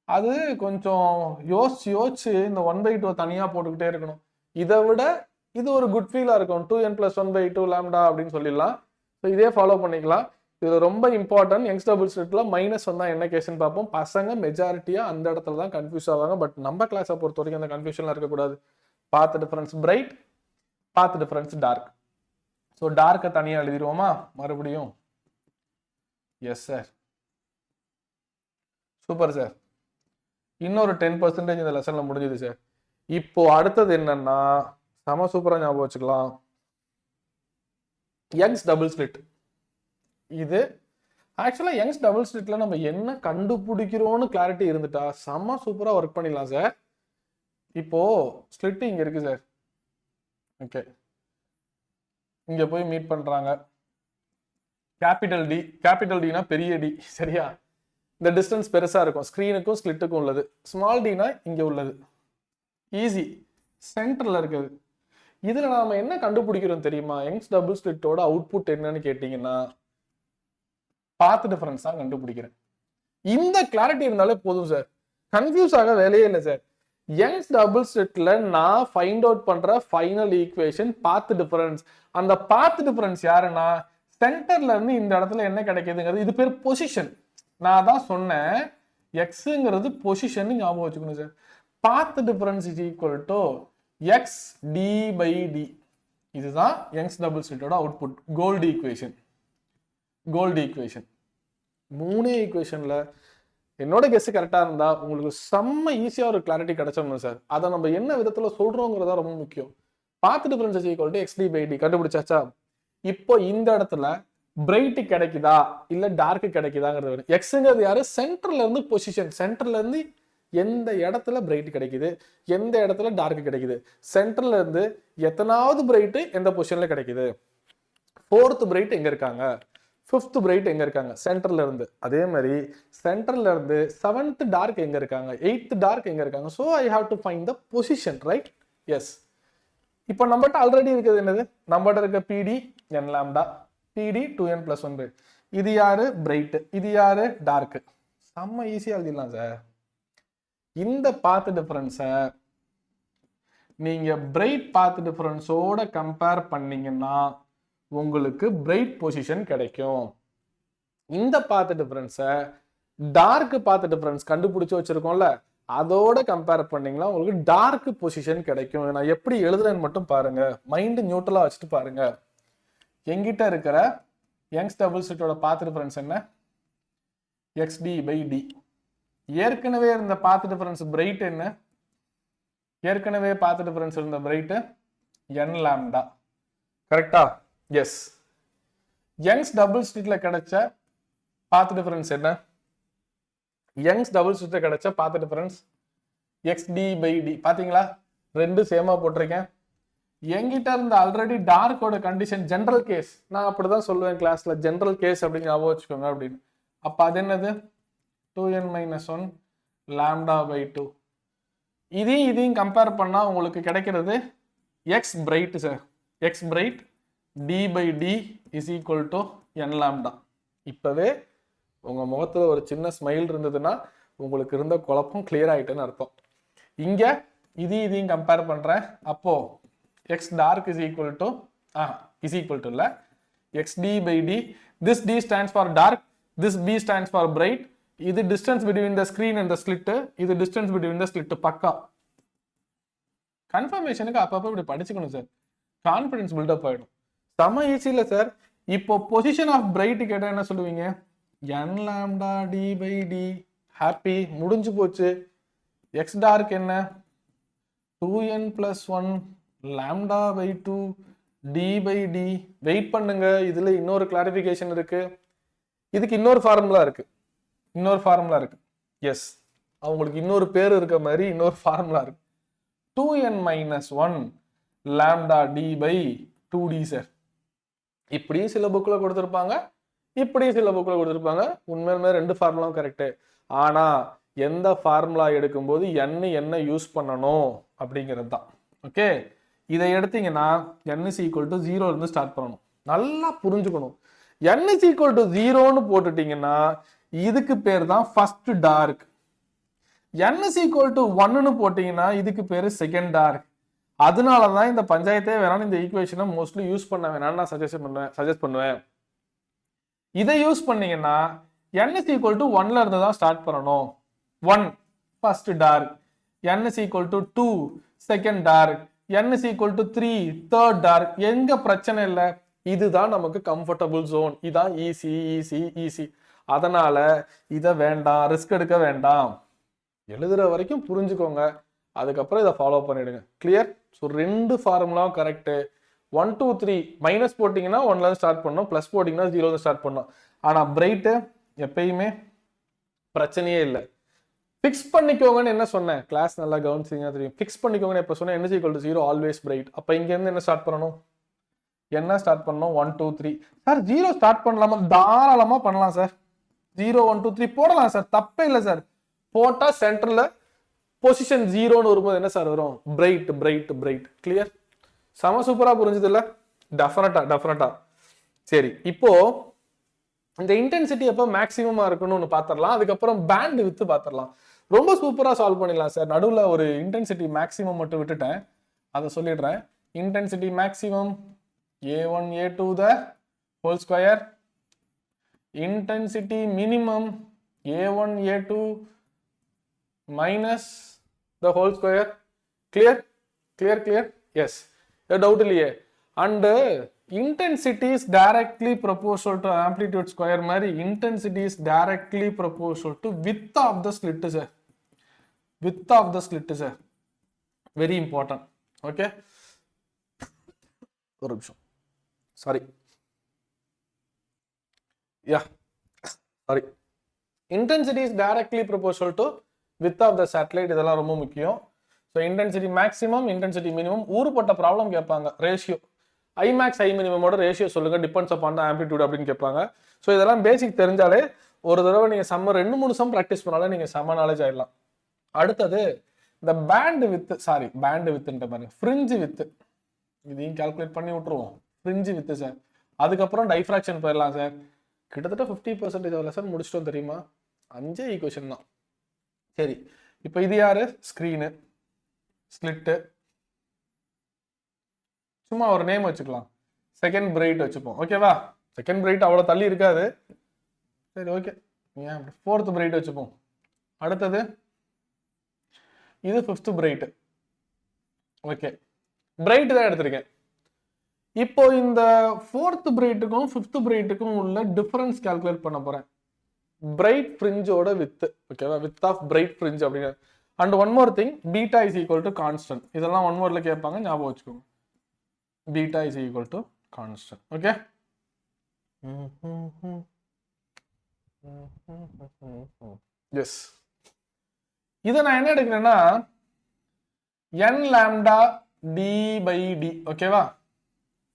அது கொஞ்சம் யோசிச்சு இந்த 1/2 தனியா போட்டுக்கிட்டே இருக்கணும். இதை விட இது ஒரு குட் ஃபீலா இருக்கும். 2n plus 1/2 lambda அப்படின்னு சொல்லிடலாம். இதே ஃபாலோ பண்ணிக்கலாம். இது ரொம்ப இம்பார்ட்டன்ட். யங்ஸ் டபுள் ஸ்லிட்ல மைனஸ் வந்தா என்ன கேஸ்ன்னு பார்ப்போம். பசங்க மெஜாரிட்டியா அந்த இடத்துல தான் கன்ஃபியூஸ் ஆவாங்க. பட் நம்ம கிளாஸை பொறுத்த வரைக்கும் அந்த கன்ஃபியூஷன்லாம் இருக்கக்கூடாது. Path difference bright, path difference dark. So டார்க்கை தனியாக எழுதிடுவோமா? மறுபடியும் எஸ் சார், சூப்பர் சார். இன்னொரு 10% இந்த லெசன்ல முடிஞ்சது சார். இப்போ அடுத்தது என்னன்னா செம சூப்பரா ஞாபகம் வச்சுக்கலாம், யங்ஸ் டபுள் ஸ்லிட். இது ஆக்சுவலா யங்ஸ் டபுள் ஸ்லிட்ல நம்ம என்ன கண்டுபிடிக்கிறோம்னு கிளாரிட்டி இருந்துட்டா செம சூப்பரா ஒர்க் பண்ணிடலாம் சார். இப்போ ஸ்லிட் இங்க இருக்கு சார். ஓகே, இங்க போய் மீட் பண்றாங்க. கேபிட்டல் டி, கேபிட்டல் டினா பெரிய டி, சரியா? இந்த டிஸ்டன்ஸ் பெருசா இருக்கும், ஸ்கிரீனுக்கும் ஸ்லிட்டுக்கும் உள்ளது. ஸ்மால் டினா இங்க உள்ளது. ஈஸி, சென்டர்ல இருக்குது. இதுல நாம என்ன கண்டுபிடிக்கிறோம் தெரியுமா? யங்ஸ் டபுள் ஸ்லிட்டோட அவுட்புட் என்னன்னு கேட்டீங்கன்னா பாத் டிஃபரன்ஸ் தான் கண்டுபிடிக்கிறேன். இந்த கிளாரிட்டி இருந்தாலே போதும் சார், கன்ஃபியூஸ் ஆக வேலையே இல்லை சார். யங்ஸ் டபுள் ஸ்லிட்ல நான் ஃபைண்ட் அவுட் பண்ற ஃபைனல் ஈக்குவேஷன் பாத் டிஃபரன்ஸ். அந்த பாத் டிஃபரன்ஸ் யாருன்னா சென்டர்ல இருந்து இந்த இடத்துல என்ன கிடைக்குதுங்கிறது, இது பேர் பொசிஷன். நான் தான் சொன்னேன் எக்ஸுங்கிறது பொசிஷன் ஞாபகம் வச்சுக்கணும் sir. Path difference is equal to x D by d. இதுதான் யங்ஸ் டபுள் ஸ்லிட்டோட output. Gold equation, gold equation. 3 ஈக்குவேஷன்ல என்னோட கெஸ் கரெக்டா இருந்தா உங்களுக்கு செம்ம ஈஸியா ஒரு கிளாரிட்டி கிடைச்சிடணும் சார். அதை நம்ம என்ன விதத்துல சொல்றோங்கிறதா ரொம்ப முக்கியம். Path difference is equal to x D by d கண்டுபிடிச்சாச்சா? இப்போ இந்த இடத்துல பிரைட் கிடைக்குதா இல்ல டார்க் கிடைக்குதாங்கிறது. எக்ஸுங்கிறது யாரு? சென்டர்ல இருந்து பொசிஷன், சென்டர்ல இருந்து எந்த இடத்துல பிரைட் கிடைக்குது, எந்த இடத்துல டார்க் கிடைக்குது, சென்டர்ல இருந்து எத்தனாவது பிரைட் எந்த பொசிஷன்ல கிடைக்குது, 4th பிரைட் எங்க இருக்காங்க, 5th பிரைட் எங்க இருக்காங்க, சென்டர்ல இருந்து. அதே மாதிரி சென்டர்ல இருந்து 7th டார்க் எங்க இருக்காங்க, 8th டார்க் எங்க இருக்காங்க. So I have to find the position, right? Yes. இப்போ நம்மகிட்ட ஆல்ரெடி இருக்குது என்னது? நம்மகிட்ட இருக்க பிடி என் லாம்டா, பிடி 2n + 1. இது யாரு? பிரைட். இது யாரு? டார்க். செம்ம ஈஸியா எழுதிடலாம் சார். இந்த பாத் டிஃபரன்ஸை நீங்க பிரைட் பாத் டிஃபரன்ஸோட கம்பேர் பண்ணீங்கன்னா உங்களுக்கு பிரைட் பொசிஷன் கிடைக்கும். இந்த பாத் டிஃபரன்ஸை டார்க் பாத் டிஃபரன்ஸ் கண்டுபிடிச்சு வச்சிருக்கோம்ல, அதோட கம்பேர் பண்ணீங்கன்னா உங்களுக்கு டார்க் பொசிஷன் கிடைக்கும். நான் எப்படி எழுதுறேன்னு மட்டும் பாருங்க, மைண்ட் நியூட்ரலா வச்சுட்டு பாருங்க. எங்கிட்ட இருக்கிற யங்ஸ் டபுள் ஸ்லிட்டோட பாத் டிஃபரன்ஸ் என்ன? X D by D. ஏற்கனவே இருந்த பாத் டிஃபரன்ஸ் பிரைட் என்ன? ஏற்கனவே பாத் டிஃபரன்ஸ் இருந்த பிரைட் n லாம்டா. கரெக்டா? எஸ். யங்ஸ் டபுள் ஸ்லிட்ல கிடைச்ச பாத் டிஃபரன்ஸ் என்ன? யங்ஸ் டபுள் ஸ்லிட்ல கிடைச்ச path difference X D by D. பாத்தீங்களா, ரெண்டு சேமா போட்டிருக்கேன். என்கிட்ட இருந்த ஆல்ரெடி டார்க்கோட கண்டிஷன் ஜென்ரல் கேஸ். நான் அப்படிதான் சொல்லுவேன் கிளாஸ்ல, ஜென்ரல் கேஸ் அப்படின்னு ஞாபகம் வச்சுக்கோங்க அப்படின்னு. அப்ப அது என்னது? 2n - 1 lambda by 2. இதையும் கம்பேர் பண்ணா உங்களுக்கு கிடைக்கிறது X bright sir. X bright D by D is equal to n lambda. இப்பவே உங்க முகத்துல ஒரு சின்ன ஸ்மைல் இருந்ததுன்னா உங்களுக்கு இருந்த குழப்பம் கிளியர் ஆயிட்டுன்னு அர்த்தம். இங்க இதையும் கம்பேர் பண்றேன். அப்போ x dark is equal to இல்ல, x D by d. This d stands for dark, this b stands for bright. இது distance between the screen and the slit, இது டிஸ்டன்ஸ் பிட்வீன் த ஸ்லிட். பக்கா கன்ஃபர்மேஷனுக்கு அப்பப்போ இப்படி படிச்சுக்கணும் sir, confidence buildup ஆயிடும். செம ஈஸியில சார். இப்போ பொசிஷன் ஆஃப் பிரைட் கேட்டா என்ன சொல்லுவீங்க? n lambda D by D. Happy, முடிஞ்சு போச்சு. எக்ஸ் டார்க் என்ன? 2n + 1 lambda by 2 D by D. Wait பண்ணுங்க, இதுல இன்னொரு கிளாரிபிகேஷன் இருக்கு. இதுக்கு இன்னொரு ஃபார்முலா இருக்கு, எஸ், அவங்களுக்கு இன்னொரு பேர் இருக்க மாதிரி இன்னொரு ஃபார்முலா இருக்கு. 2n - 1 lambda D by 2d sir. இப்படியும் சில புக்ல கொடுத்துருப்பாங்க, இப்படியும் சில புக்ல கொடுத்துருப்பாங்க. உண்மையிலுமே ரெண்டு ஃபார்முலாவும் கரெக்டு. ஆனா எந்த ஃபார்முலா எடுக்கும்போது என்ன யூஸ் பண்ணணும் அப்படிங்கிறது தான். ஓகே, இதை எடுத்தீங்கன்னா n = 0 இருந்து ஸ்டார்ட் பண்ணணும். நல்லா புரிஞ்சுக்கணும். n = 0ன்னு போட்டுட்டீங்கன்னா இதுக்கு பேர் தான் ஃபர்ஸ்ட் டார்க். n = 1ன்னு போட்டீங்கன்னா இதுக்கு பேரு செகண்ட் டார்க். அதனாலதான் இந்த பஞ்சாயத்தே வேணாலும் இந்த ஈக்குவேஷனை மோஸ்ட்லி யூஸ் பண்ண வேணாம்னு நான் சஜஸ்ட் பண்ணுவேன். இதை யூஸ் பண்ணீங்கன்னா n = 1ல இருந்து தான் ஸ்டார்ட் பண்ணணும். 1 first dark, n = 2 second dark, n = 3 third dark. எங்க பிரச்சனை இல்லை, இதுதான் நமக்கு கம்ஃபர்டபுள் ஜோன். இதான் ஈஸி. அதனால இதை வேண்டாம், ரிஸ்க் எடுக்க வேண்டாம். எழுதுற வரைக்கும் புரிஞ்சுக்கோங்க, அதுக்கப்புறம் இதை ஃபாலோ பண்ணிடுங்க. கிளியர்? ஸோ 2 ஃபார்முலாவும் கரெக்டு. 1 2 3 மைனஸ் போட்டிங்கன்னா 1ல ஸ்டார்ட் பண்ணோம், ப்ளஸ் போட்டிங்கன்னா 0ல ஸ்டார்ட் பண்ணோம். ஆனால் பிரைட்டு எப்பயுமே பிரச்சனையே இல்லை. ஃபிக்ஸ் பண்ணிக்கோங்கன்னு என்ன சொன்னேன்? கிளாஸ் நல்லா கவனிச்சிங்கன்னா தெரியும். ஃபிக்ஸ் பண்ணிக்கோங்கன்னு எப்போ சொன்னேன்? n = 0 always bright. அப்போ இங்கேருந்து என்ன ஸ்டார்ட் பண்ணணும்? என்ன ஸ்டார்ட் பண்ணணும்? 1 2 3. சார் 0 ஸ்டார்ட் பண்ணலாமா? தாராளமாக பண்ணலாம் சார். 0 1 2 3 போடலாம் சார், தப்பே இல்லை சார். போட்டால் சென்டரில் பொசிஷன் 0ன்னு வரும்போது என்ன சார் வரும்? Bright bright bright. கிளியர்? செம சூப்பராக புரிஞ்சுது இல்லை? டெஃபினட்டா. சரி, இப்போ இந்த இன்டென்சிட்டி எப்போ மேக்ஸிமமாக இருக்கணும்னு பார்த்துடலாம். அதுக்கப்புறம் பேண்ட் வித்து பார்த்துடலாம். ரொம்ப சூப்பராக சால்வ் பண்ணிடலாம் சார். நடுவில் ஒரு இன்டென்சிட்டி மேக்ஸிமம் மட்டும் விட்டுட்டேன், அதை சொல்லிடுறேன். Intensity maximum a1 a2 the whole square, intensity minimum a1 a2 minus the whole square. Clear? Yes, a doubt இல்லையே. And intensity is directly proportional to amplitude square மாதிரி intensity is directly proportional to width of the slit sir. Width of the slit sir, very important. Okay, ஒரு நிமிஷம், sorry, intensity is directly proportional to width of the satellite. இதெல்லாம் ரொம்ப முக்கியம். So intensity maximum, intensity minimum, ஊருப்பட்ட problem கேட்பாங்க. Ratio I max I மினிமமோட ratio சொல்லுங்க, depends upon the amplitude அப்படின்னு கேட்பாங்க. ஸோ இதெல்லாம் பேசிக் தெரிஞ்சாலே ஒரு தடவை நீங்கள் 2-3 சம் ப்ராக்டிஸ் பண்ணாலே நீங்கள் செம்ம நாலேஜ் ஆயிடலாம். அடுத்தது இந்த பேண்ட் வித்துன்ற மாதிரி ஃப்ரிஞ்சு வித்து, இதையும் கால்குலேட் பண்ணி விட்டுருவோம். ஃப்ரிஞ்சு வித்து சார். அதுக்கப்புறம் டைஃப்ராக்ஷன் போயிடலாம் சார். கிட்டத்தட்ட 50% லெசன் முடிச்சிட்டோம் தெரியுமா? 5 ஈக்குவேஷன் தான். சரி, இப்போ இது யாரு? ஸ்க்ரீனு, ஸ்லிட்டு, சும்மா ஒரு நேம் வச்சுக்கலாம், செகண்ட் பிரைட் வச்சுப்போம். ஓகேவா? செகண்ட் பிரைட் அவ்வளோ தள்ளி இருக்காது. சரி, ஓகே, ஏன் ஃபோர்த் பிரைட் வச்சுப்போம். அடுத்தது இது ஃபிஃப்த் பிரைட். ஓகே, பிரைட் தான் எடுத்திருக்கேன். இப்போ இந்த ஃபோர்த் பிரைட்டுக்கும் ஃபிஃப்த் பிரைட்டுக்கும் உள்ள டிஃபரன்ஸ் கால்குலேட் பண்ண போறேன். பிரைட் ஃப்ரிஞ்சோட வித்து. ஓகேவா? வித் ஆஃப் பிரைட் ஃப்ரிஞ்ச் அப்படிங்க. And one more thing, beta is equal to constant. இதெல்லாம் ஒன் வேர்ட்ல கேட்பாங்க, ஞாபகம் வச்சுக்கோங்க. Beta is equal to constant. Okay, yes. இதை நான் என்ன எடுக்கிறேன்னா n lambda d by d. ஓகேவா?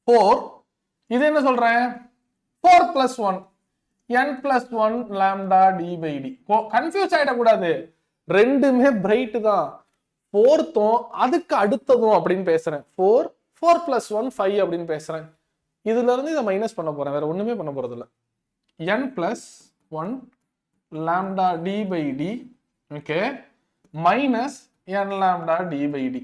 4. இது என்ன சொல்றேன்? 4 plus 1 n plus 1 lambda d by d. Confuse ஆயிடக்கூடாது, ரெண்டுமே பிரைட் தான். 4த்தும் அதுக்கு அடுத்ததும் அப்படின்னு பேசுறேன். 4 plus 1 5 அப்படின்னு பேசுறேன். இதுல இருந்து இதை மைனஸ் பண்ண போறேன், வேற ஒண்ணுமே பண்ண போறது இல்லை. n plus 1 lambda d by d, okay, minus n lambda d by d.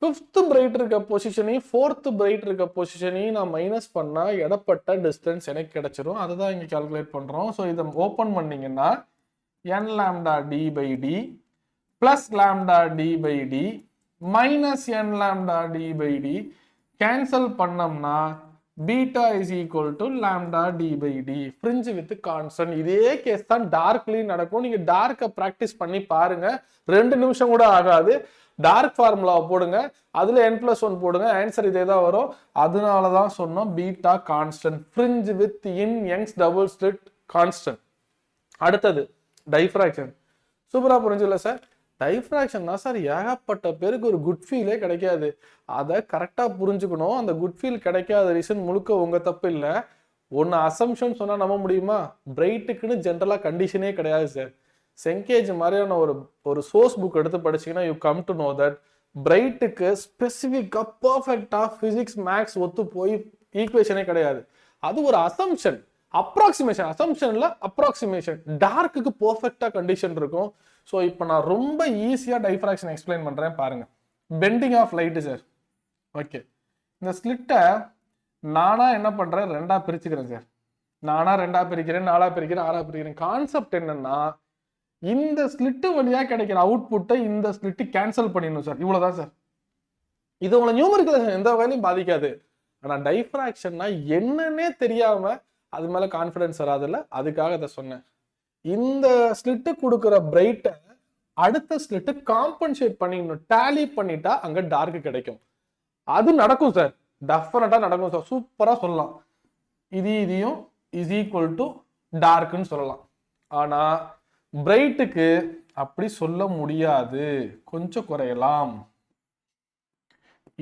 Fifth bright இருக்க பொசிஷனையும் ஃபோர்த் பிரைட் இருக்க பொசிஷனையும் நான் மைனஸ் பண்ணா இடப்பட்ட டிஸ்டன்ஸ் எனக்கு கிடைச்சிரும். அதுதான் இங்க கால்குலேட் பண்றோம். ஸோ இதை ஓப்பன் பண்ணீங்கன்னா n lambda d by d plus lambda d by d minus n lambda d by d cancel பண்ணோம்னா beta is equal to lambda d by d. Fringe width constant. இதே case தான் டார்க்லயும் நடக்கும். நீங்க டார்க்கை practice பண்ணி பாருங்க, 2 நிமிஷம் கூட ஆகாது. டார்க் ஃபார்முலாவை போடுங்க, அதுல n+1 போடுங்க, ஆன்சர் இதே தான் வரும். அதனாலதான் சொன்னோம் beta constant. Fringe with in Young's double slit constant. அடுத்தது டைஃப்ராக்ஷன். சூப்பரா புரிஞ்சுல சார்? டைஃப்ராக்ஷன் தான் சார் ஏகப்பட்ட பேருக்கு ஒரு குட் ஃபீலே கிடைக்காது. அதை கரெக்டா புரிஞ்சுக்கணும். அந்த குட் ஃபீல் கிடைக்காத ரீசன் முழுக்க உங்க தப்பு இல்லை. ஒன்னு அசம்ஷன் சொன்னா நம்ப முடியுமா? பிரைட்டுக்குன்னு ஜென்ரலா கண்டிஷனே கிடையாது சார். செங்கேஜ் மாதிரியான ஒரு சோர்ஸ் புக் எடுத்து படிச்சீங்கன்னா you come to know that பிரைட்டுக்கு ஸ்பெசிஃபிக்கா பர்ஃபெக்டா பிசிக்ஸ் மேக்ஸ் ஒத்து போய் ஈக்குவேஷனே கிடையாது. அது ஒரு அசம்ஷன், அப்ராக்சிமேஷன். அசம்ஷன்ல அப்ராக்சிமேஷன். டார்க்குக்கு பர்ஃபெக்டா கண்டிஷன் இருக்கும். ஸோ இப்போ நான் ரொம்ப ஈஸியா டைஃப்ராக்ஷன் எக்ஸ்பிளைன் பண்றேன் பாருங்க. Bending of light sir. Okay, இந்த ஸ்லிட்டை நானா என்ன பண்றேன்? 2ஆ பிரிச்சுக்கிறேன் சார். நானா 2ஆ பிரிக்கிறேன், 4ஆ பிரிக்கிறேன், 6ஆ பிரிக்கிறேன். கான்செப்ட் என்னன்னா, இந்த ஸ்லிட்டு வழியா கிடைக்கிற அவுட்புட்டை இந்த ஸ்லிட்டு கேன்சல் பண்ணிடணும் சார். இவ்வளவுதான் சார். இது உங்களை நியூமரிக்கல் எந்த வகையிலும் பாதிக்காது. ஆனா டைஃப்ராக்ஷன்னா என்னன்னே தெரியாம அது மேல கான்ஃபிடன்ஸ் வராதுல்ல, அதுக்காக இதை சொன்னேன். இந்த ஸ்லிட்டு கொடுக்குற பிரைட்டை அடுத்த ஸ்லிட்டு காம்பன்சேட் பண்ணிடணும், டேலி பண்ணிட்டா அங்க டார்க் கிடைக்கும். அது நடக்கும் சார், டெஃபினட்டா நடக்கும் சார், சூப்பரா சொல்லலாம். இதையும் இஸ் ஈக்குவல் டு டார்க்னு சொல்லலாம். ஆனா பிரைட்டுக்கு அப்படி சொல்ல முடியாது, கொஞ்சம் குறையலாம்,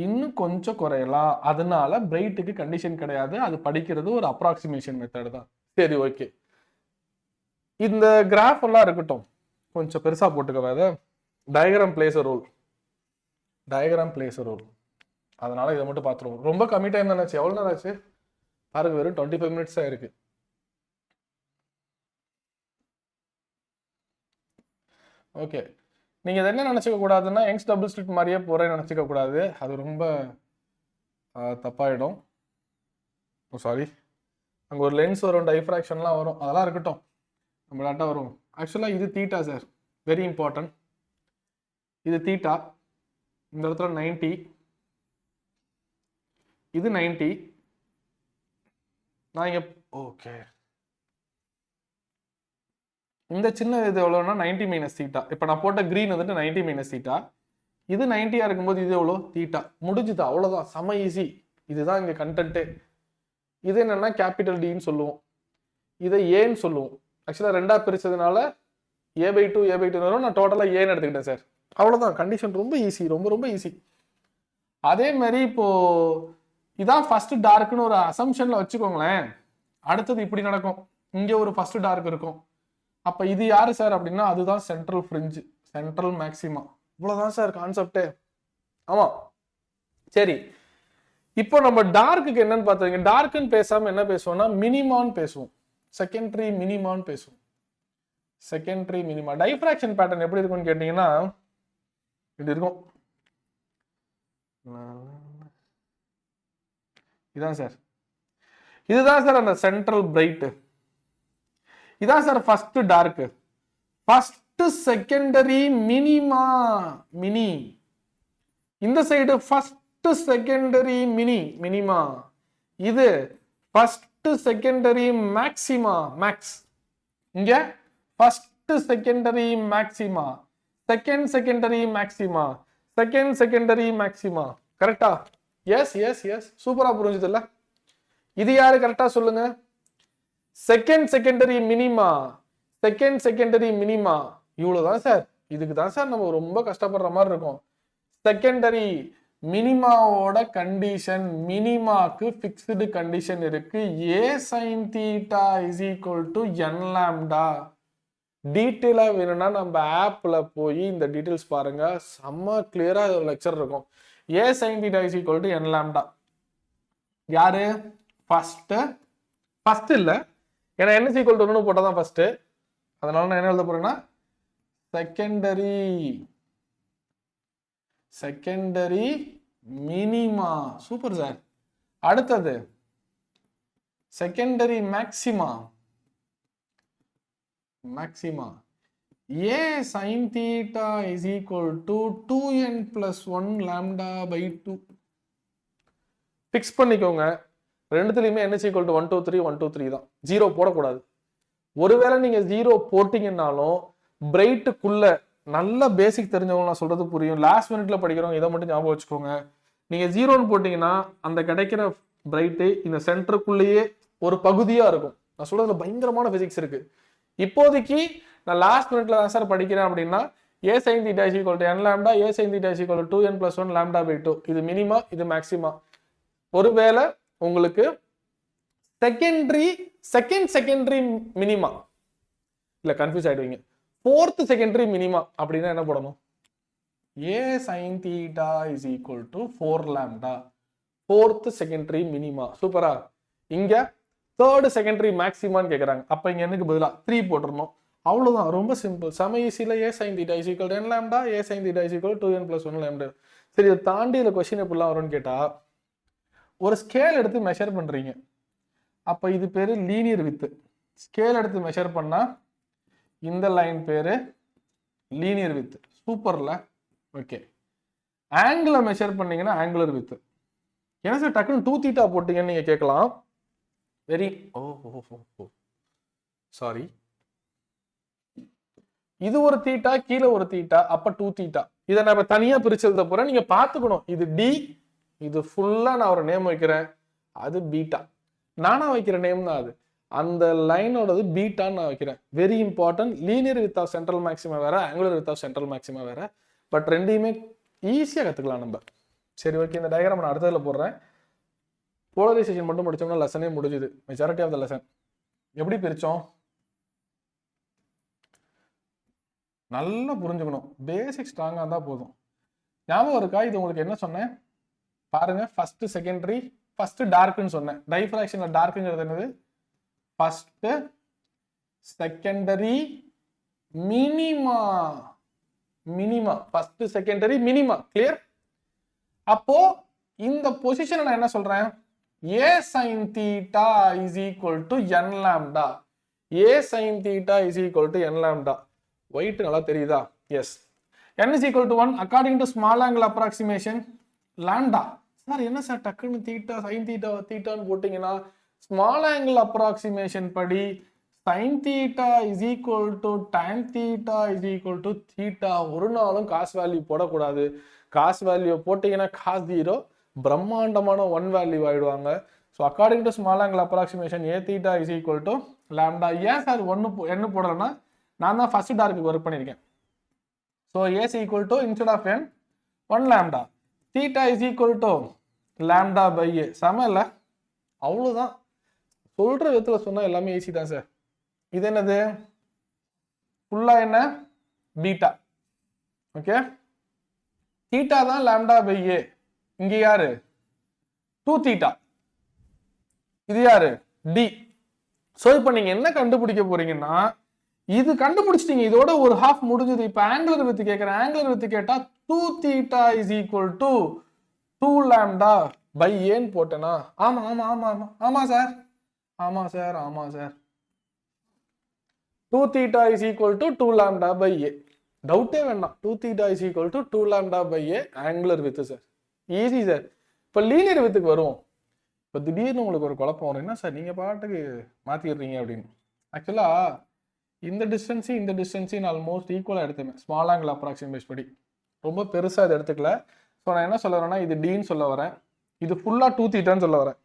இன்னும் கொஞ்சம் குறையலாம். அதனால பிரைட்டுக்கு கண்டிஷன் கிடையாது, அது படிக்கிறது ஒரு அப்ராக்சிமேஷன் மெத்தட் தான். சரி, ஓகே. இந்த கிராஃப் எல்லாம் இருக்கட்டும், கொஞ்சம் பெருசா போட்டுக்கவே. Diagram plays role, diagram plays role. அதனால இதை மட்டும் பார்த்துருவோம். ரொம்ப கம்மி டைம் தானே ஆச்சு, எவ்வளோ நேரம் ஆச்சு பாருங்க, வெறும் 25 மினிட்ஸ் தான் இருக்கு. ஓகே, நீங்க இதை என்ன நினைச்சுக்க கூடாதுன்னா யங்ஸ் டபுள் ஸ்லிட் மாதிரியே போறேன்னு நினைச்சுக்க கூடாது, அது ரொம்ப தப்பாயிடும். சாரி, அங்க ஒரு லென்ஸ் வரும், டைஃப்ராக்ஷன்லாம் வரும், அதெல்லாம் இருக்கட்டும், நம்மளாட்டா வரும். ஆக்சுவலா இது தீட்டா சார், வெரி இம்பார்ட்டன்ட். இது தீட்டா, இந்த இடத்துல 90, இது 90. நான் இங்க ஓகே, இந்த சின்ன இது எவ்வளோன்னா 90 மைனஸ் தீட்டா. இப்போ நான் போட்ட கிரீன் வந்துட்டு 90 மைனஸ் தீட்டா. இது 90 இருக்கும்போது இது எவ்வளோ தீட்டா. முடிஞ்சுது, அவ்வளோதான், செம ஈஸி. இதுதான் இங்கே கண்டென்ட்டு. இது என்னன்னா கேபிட்டல் டின்னு சொல்லுவோம், இதை ஏன்னு சொல்லுவோம். ஆக்சுவலாக ரெண்டா பிரிச்சதுனால A/2 A/2 வரும், நான் டோட்டலாக ஏன்னு எடுத்துக்கிட்டேன் சார். அவ்வளோதான், கண்டிஷன் ரொம்ப ஈஸி, ரொம்ப ரொம்ப ஈஸி. அதே மாதிரி இப்போ இதான் ஃபர்ஸ்ட் டார்க்னு ஒரு அசம்ஷன்ல வச்சுக்கோங்களேன். அடுத்தது இப்படி நடக்கும், இங்கே ஒரு ஃபர்ஸ்ட் டார்க் இருக்கும். அப்ப இது யாரு சார் அப்படின்னா அதுதான் சென்ட்ரல் ஃப்ரிஞ்ச், சென்ட்ரல் மேக்சிமா. இவ்வளவுதான் சார் கான்செப்டே. ஆமா, சரி. இப்போ நம்ம டார்க்குக்கு என்னன்னு பார்த்தீங்க, டார்க்குன்னு பேசாம என்ன பேசுவோம்னா மினிமான்னு பேசுவோம், செகண்டரி மினிமான்னு பேசுவோம். செகண்டரி மினிமா டைஃப்ராக்ஷன் பேட்டர்ன் எப்படி இருக்கும்னு கேட்டீங்கன்னா இப்படி இருக்கும். இதான் சார், இதுதான் சார் அந்த சென்ட்ரல் பிரைட். இதான் sir first dark, first secondary minima, mini. இந்த side first secondary mini, minima. இது ஃபர்ஸ்ட் செகண்டரி மேக்சிமா, மேக்ஸ். இங்க first secondary maxima, second secondary maxima, second secondary maxima. கரெக்டா? எஸ் எஸ் எஸ், சூப்பரா புரிஞ்சுது இல்ல? இது யாரு கரெக்டா சொல்லுங்க? Second secondary minima, second secondary minima. இவ்வளவுதான் சார். இதுக்கு தான் சார் நம்ம ரொம்ப கஷ்டப்படுற மாதிரி இருக்கும். செகண்டரி மினிமாவோட கண்டிஷன், மினிமாக்கு ஃபிக்ஸ்டு கண்டிஷன் இருக்கு, ஏ sine theta is equal to n lambda. டீட்டெயிலா வேணும்னா நம்ம ஆப்ல போய் இந்த டீட்டெயில்ஸ் பாருங்க, செம்ம கிளியரா ஒரு லெக்சர் இருக்கும். A sine theta is equal to n lambda. யாரு ஃபர்ஸ்ட் இல்ல, ஏன்னா n is equal to 1 போட்டா தான் ஃபர்ஸ்ட். அதனால நான் என்ன எழுத போறேன்னா செகண்டரி மினிமா. Super sir. அடுத்தது secondary maxima, maxima. a sin theta is equal to 2n plus 1 lambda by 2. Fix பண்ணிக்கோங்க. ரெண்டுத்துலயுமே n is equal to 1 2 3 1 2 3 தான், ஜீரோ போடக்கூடாது. ஒருவேளை நீங்க ஜீரோ போட்டீங்கன்னாலும் பிரைட்டுக்குள்ள நல்ல பேசிக் தெரிஞ்சவங்க நான் சொல்றது புரியும், லாஸ்ட் மினிட்ல படிக்கிறவங்க இதை மட்டும் ஞாபகம் வச்சுக்கோங்க. நீங்க ஜீரோன்னு போட்டீங்கன்னா அந்த கிடைக்கிற பிரைட்டு இந்த சென்டருக்குள்ளேயே ஒரு பகுதியா இருக்கும். நான் சொல்றதுல பயங்கரமான பிசிக்ஸ் இருக்கு. இப்போதைக்கு நான் லாஸ்ட் மினிட்ல தான் சார் படிக்கிறேன் அப்படின்னா a sin theta is equal to n lambda, a sin theta is equal to 2n plus 1 lambda by 2. இது மினிமா, இது மேக்சிமா. ஒருவேளை உங்களுக்கு செகண்ட் செகண்டரி மினிமா இல்ல கன்ஃபியூஸ் ஆயிடுவீங்க, ஃபோர்த் செகண்டரி மினிமா அப்படின்னா என்ன போடணும்? a sin theta is equal to 4 lambda, fourth secondary minima. சூப்பரா. இங்க தேர்ட் செகண்டரி மேக்சிமான்னு கேட்கறாங்க, அப்ப இங்க எனக்கு பதிலா 3 போட்டுறணும். அவ்வளவுதான், ரொம்ப சிம்பிள், செம ஈஸியில a sin theta is equal to n lambda, a sin theta is equal to 2n plus 1 lambda. சரி, இதை தாண்டி இந்த கொஸ்டின் எப்படிலாம் வரும்னு கேட்டா, ஒரு ஸ்கேல் எடுத்து மெஷர் பண்றீங்க, அப்ப இது பேரு லீனியர் வித். ஸ்கேல் எடுத்து மெஷர் பண்ணா இந்த லைன் பேரு லீனியர் வித். சூப்பர்ல. ஓகே, ஆங்கிளை மெஷர் பண்ணீங்கன்னா ஆங்குலர் வித். என்ன சார் டக்குன்னு 2 தீட்டா போட்டீங்கன்னு நீங்க கேட்கலாம். வெரி சாரி, இது ஒரு தீட்டா, கீழே ஒரு தீட்டா, அப்ப 2 தீட்டா. இதை நம்ம தனியா பிரிச்சு எழுத போறேன், நீங்க பாத்துக்கணும். இது டி, இது ஃபுல்லா நான் ஒரு நேம் வைக்கிறேன், அது பீட்டா. நானா வைக்கிற நேம் தான் அது. அந்த லைனோடது பீட்டான்னு நான் வைக்கிறேன். Very important. Linear width of central maxima வேற, angular width of central maxima வேற. பட் ரெண்டையுமே ஈஸியா கத்துக்கலாம் நம்ம. சரி, ஓகே. இந்த டயக்ராம் நான் அடுத்ததுல போடுறேன். போலரைசேஷன் மட்டும் முடிச்சோம்னா லெசனே முடிஞ்சுது. மெஜாரிட்டி ஆஃப் த லெசன் எப்படி பிரிச்சோம் நல்லா புரிஞ்சுக்கணும். பேசிக் ஸ்ட்ராங்கா இருந்தா போதும். ஞாபகம் இருக்கா? இது உங்களுக்கு என்ன சொன்னேன் பாருங்க. ஃபர்ஸ்ட் செகண்டரி, ஃபர்ஸ்ட் டார்க்னு சொன்னேன். டைஃப்ராக்ஷன்ல டார்க்ங்கிறது என்னது? First secondary minima. Minima, first secondary minima. Clear? அப்போ இந்த பொசிஷனை நான் என்ன சொல்றேன்? a sin theta is equal to n lambda. a sin theta is equal to n lambda. White நல்லா தெரியுதா? Yes. n is equal to 1 according to small angle approximation lambda. Sir என்ன sir டக்குன்னு தீட்டா sin theta தீட்டான்னு போட்டீங்கன்னா small angle approximation படி sin theta is equal to tan theta is equal to theta. ஒரு நாளும் cos value போடக்கூடாது. cos value போட்டீங்கன்னா cos 0 பிரம்மாண்டமான 1 value ஆயிடுவாங்க. So according to small angle approximation a theta is equal to lambda. ஏன் sir என்ன போடலன்னா நான் தான் ஃபர்ஸ்ட் டார்க்கு ஒர்க் பண்ணியிருக்கேன். So as equal to instead of n 1 lambda, theta is equal to lambda by a. செம இல்லை? அவ்வளோதான். சொல்ற விதத்தில் சொன்னால் எல்லாமே ஈஸி தான் சார். இது என்னது? ஃபுல்லா என்ன? பீட்டா. ஓகே, தீட்டா தான் லாம்டா பை ஏ. இங்க யாரு? 2 தீட்டா. இது யாரு? டி. சோ இப்போ நீங்க என்ன கண்டுபிடிக்க போறீங்கன்னா, இது கண்டுபிடிச்சிட்டீங்க, இதோட ஒரு ஹாஃப் முடிஞ்சது. இப்ப ஆங்குலர் வித் கேட்கிறேன். ஆங்குலர் வித் கேட்டா 2 theta is equal to 2 lambda by ஏன்னு போட்டேனா? ஆமா ஆமா ஆமா ஆமா ஆமா சார், ஆமா சார், ஆமா sir. 2 theta is equal to 2 lambda by a. டவுட்டே வேண்டாம். 2 theta is equal to 2 lambda by a angular width sir. Easy sir. இப்போ லீனியர் வித்துக்கு வருவோம். இப்போ திடீர்னு உங்களுக்கு ஒரு குழப்பம் வரும், என்ன சார் நீங்க பாட்டுக்கு மாத்திடுறீங்க அப்படின்னு. ஆக்சுவலா இந்த டிஸ்டன்ஸையும் ஆல்மோஸ்ட் ஈக்குவலா எடுத்துமே ஸ்மால் ஆங்கிள் அப்ராக்சிமேஷன் படி. ரொம்ப பெருசா இதை எடுத்துக்கல. ஸோ நான் என்ன சொல்ல வரேன்னா, இது டின்னு சொல்ல வரேன், இது ஃபுல்லா 2 தீட்டான்னு சொல்ல வரேன்.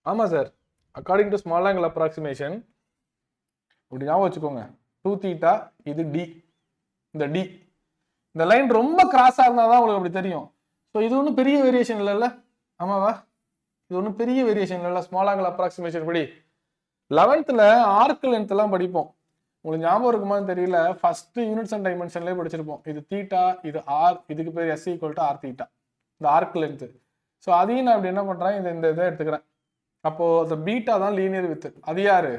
ஆமா sir, according to small angle approximation இப்படி ஞாபகம் வச்சுக்கோங்க. 2 தீட்டா, இது டி. இந்த டி, இந்த லைன் ரொம்ப கிராஸா இருந்தா தான் உங்களுக்கு அப்படி தெரியும். ஸோ இது ஒன்றும் பெரிய வேரியேஷன் இல்லைல்ல? ஆமாவா? இது ஒன்றும் பெரிய வேரியேஷன் இல்லைல்ல ஸ்மால் ஆங்கிள் அப்ராக்சிமேஷன் படி. 11th ஆர்க் லென்த் எல்லாம் படிப்போம். உங்களுக்கு ஞாபகம் இருக்குமான்னு தெரியல, ஃபர்ஸ்ட் யூனிட்ஸ் அண்ட் டைமென்ஷன்லேயே படிச்சிருப்போம். இது தீட்டா, இது ஆர், இதுக்கு பேர் s equal to r theta, இந்த ஆர்க் லென்த். ஸோ அதையும் நான் அப்படி என்ன பண்றேன், இந்த இதை எடுத்துக்கிறேன். அப்போ அந்த பீட்டா தான் லீனியர் வித். அது யாரு?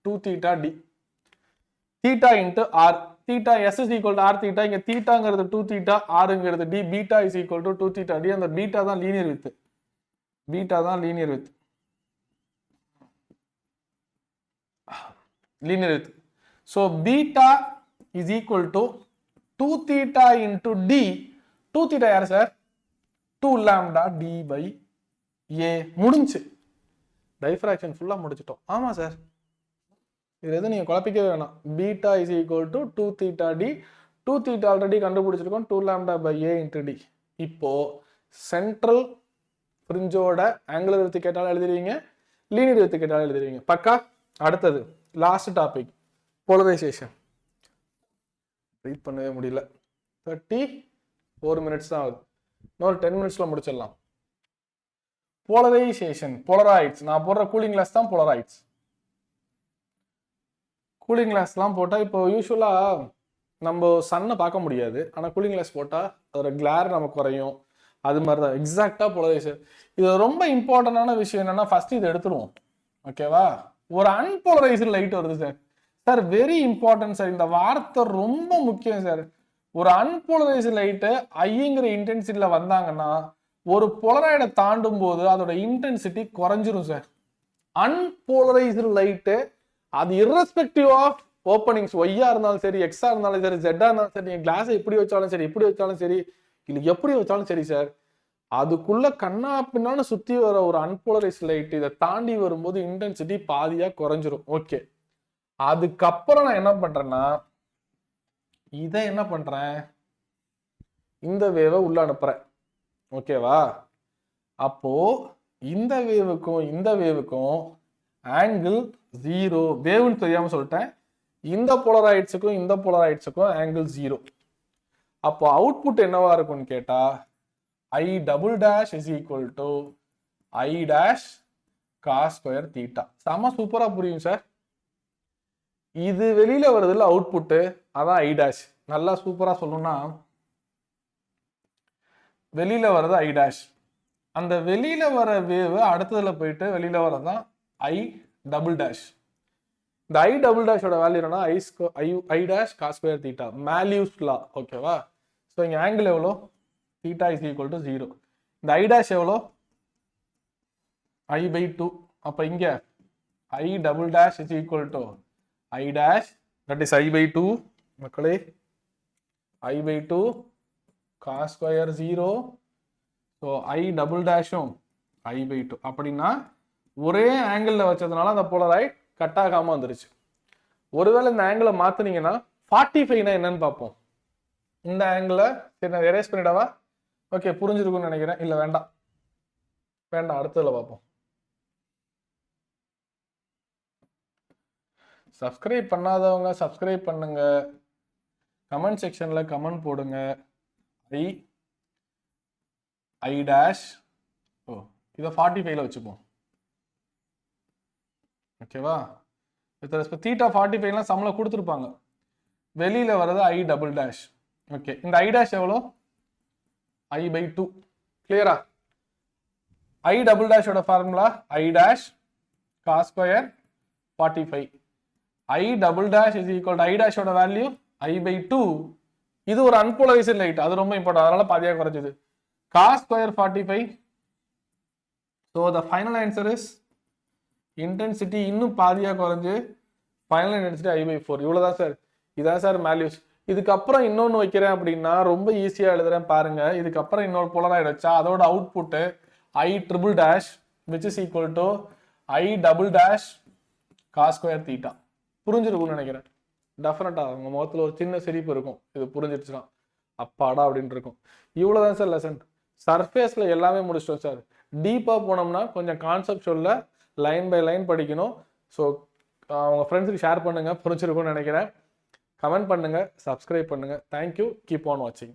2 theta d. Theta into r. Theta s is equal to r theta. இங்க தீட்டாங்கிறது 2 தீட்டா, ஆருங்கிறது d. Beta is equal to 2 theta d. அந்த பீட்டா தான் லீனியர் வித். பீட்டா தான் linear width. Linear width. So beta is equal to 2 theta into d. 2 theta யார் sir? 2 lambda D by a. முடிஞ்சு. Diffraction ஃபுல்லா முடிச்சிட்டோம். ஆமா sir, இது எதுவும் நீங்க குழப்பிக்கவே வேணாம். Beta is equal to 2 theta d. 2 theta already கண்டுபிடிச்சிருக்கோம், 2 lambda by a into d. இப்போ சென்ட்ரல் ஃப்ரிஞ்சோட ஆங்குலர் வித் கேட்டாலும் எழுதிருவீங்க, லீனியர் வித் கேட்டாலும் எழுதிருவீங்க. பக்கா? அடுத்தது லாஸ்ட் டாபிக், போலரைசேஷன். ரீட் பண்ணவே முடியல. 34 minutes தான் ஆகுது. இன்னொரு 10 minutesல முடிச்சிடலாம். போலரைசேஷன், போலராய்ட்ஸ். நான் போடுற கூலிங் கிளாஸ் தான் போலராய்ட்ஸ். கூலிங் கிளாஸ்லாம் போட்டால் இப்போ யூஸ்வலாக நம்ம சன்னை பார்க்க முடியாது, ஆனால் கூலிங் கிளாஸ் போட்டால் அதோட கிளார் நமக்கு குறையும். அது மாதிரி தான் எக்ஸாக்டாக போலரைசேஷன். இது ரொம்ப இம்பார்ட்டண்டான விஷயம் என்னன்னா, ஃபர்ஸ்ட் இது எடுத்துருவோம். ஓகேவா? ஒரு அன்போலரைஸ்டு லைட் வருது sir. Sir very important sir, இந்த வார்த்தை ரொம்ப முக்கியம் சார். ஒரு அன்போலரைஸ்டு லைட்டு ஐங்கிற இன்டென்சிட்டியில் வந்தாங்கன்னா ஒரு போலராய்டை தாண்டும் போது அதோட இன்டென்சிட்டி குறைஞ்சிரும் சார். அன்போலரைஸ்டு லைட்டு அது irrespective ஆஃப் ஓப்பனிங்ஸ், ஒய்யா இருந்தாலும் சரி, எக்ஸா இருந்தாலும் சரி, ஜெட்டா இருந்தாலும் சரி, நீங்க கிளாஸை இப்படி வச்சாலும் சரி, இப்படி வச்சாலும் சரி, இல்லை எப்படி வச்சாலும் சரி சார், அதுக்குள்ள கண்ணா பின்னான்னு சுத்தி வர ஒரு அன்போலரைஸ் லைட் இதை தாண்டி வரும்போது இன்டென்சிட்டி பாதியா குறைஞ்சிரும். ஓகே, அதுக்கப்புறம் நான் என்ன பண்றேன்னா இதை என்ன பண்றேன், இந்த வேவை உள்ள அனுப்புறேன். ஓகேவா? அப்போ இந்த வேவுக்கும் ஆங்கிள் 0. வேவ்னு தெரியாம சொல்லிட்டேன். இந்த போலராய்ட்ஸுக்கும் ஆங்கிள் 0. அப்போ அவுட்புட் என்னவா இருக்கும்னு கேட்டா I double dash is equal to I dash cos square theta. செம சூப்பரா புரியும் சார். இது வெளியில வருதுல்ல அவுட்புட், அதான் I dash. நல்லா சூப்பரா சொல்லணும்னா வெளியில வர்றது I dash. அந்த வெளியில வர வேவ் அடுத்ததுல போயிட்டு வெளியில வரதான் I double dash. இந்த I double dash ஓட வேல்யூ என்னன்னா I dash cos square theta. மேல்யூஸ் லா. ஓகேவா? ஸோ இங்க ஆங்கிள் எவ்வளோ? theta is equal to 0. இந்த I dash எவ்வளோ? I/2. அப்ப இங்க I double dash is equal to I dash, that is I/2 மக்களே, I/2 cos square 0. So I double dashும் I/2. அப்படின்னா ஒரே ஆங்கிள் வச்சதுனால அந்த போலராய்ட் கட் ஆகாம வந்துருச்சு. ஒருவேளை இந்த ஆங்கிளை மாத்தினீங்கன்னா 45 என்னன்னு பார்ப்போம். இந்த ஆங்கிள சரி நான் எரேஸ் பண்ணிடவா? ஓகே, புரிஞ்சிருக்கும்னு நினைக்கிறேன். இல்ல வேண்டாம், அடுத்ததுல பார்ப்போம். சப்ஸ்கிரைப் பண்ணாதவங்க சப்ஸ்கிரைப் பண்ணுங்க. கமெண்ட் செக்ஷன்ல கமெண்ட் போடுங்க. I dash, இதை 45ல வச்சுப்போம். ஓகேவா? தீட்டா 45 சம்ல கொடுத்துருப்பாங்க. வெளியில வர்றது I double dash. ஓகே, இந்த I dash எவ்வளோ? I/2. கிளியரா? I double dash ஓட formula I dash cos square 45. I double dash is equal to I dash ஓட வேல்யூ I/2. இது ஒரு அன்போலரைஸ்டு லைட், அது ரொம்ப இம்பார்ட்டன்ட், அதனால பாதியா குறைஞ்சது. cos square 45. So the final answer is intensity இன்னும் பாதியா குறைஞ்சு final intensity I/4. இவ்வளவுதான் சார். இதான் சார் வேல்யூஸ். இதுக்கப்புறம் இன்னொன்னு வைக்கிறேன் அப்படின்னா ரொம்ப ஈஸியா எழுதுறேன் பாருங்க. இதுக்கப்புறம் இன்னொரு போலராய்டு வச்சா அதோட output I triple dash which is equal to I double dash cos square theta. புரிஞ்சிருக்கும்னு நினைக்கிறேன். டெஃபினட்டா உங்க முகத்துல ஒரு சின்ன சிரிப்பு இருக்கும் இது புரிஞ்சிருச்சுன்னா. அப்பாடா அப்படின்னு இருக்கும். இவ்வளவுதான் சார் லெசன். சர்ஃபேஸ்ல எல்லாமே முடிச்சிட்டோம் சார். டீப்பா போனோம்னா கொஞ்சம் கான்செப்டுவல்ல லைன் பை லைன் படிக்கணும். ஸோ அவங்க ஃப்ரெண்ட்ஸுக்கு ஷேர் பண்ணுங்க, புரிஞ்சிருக்கும்னு நினைக்கிறேன். கமெண்ட் பண்ணுங்க, சப்ஸ்கிரைப் பண்ணுங்க. தேங்க்யூ. கீப் ஆன் வாட்சிங்.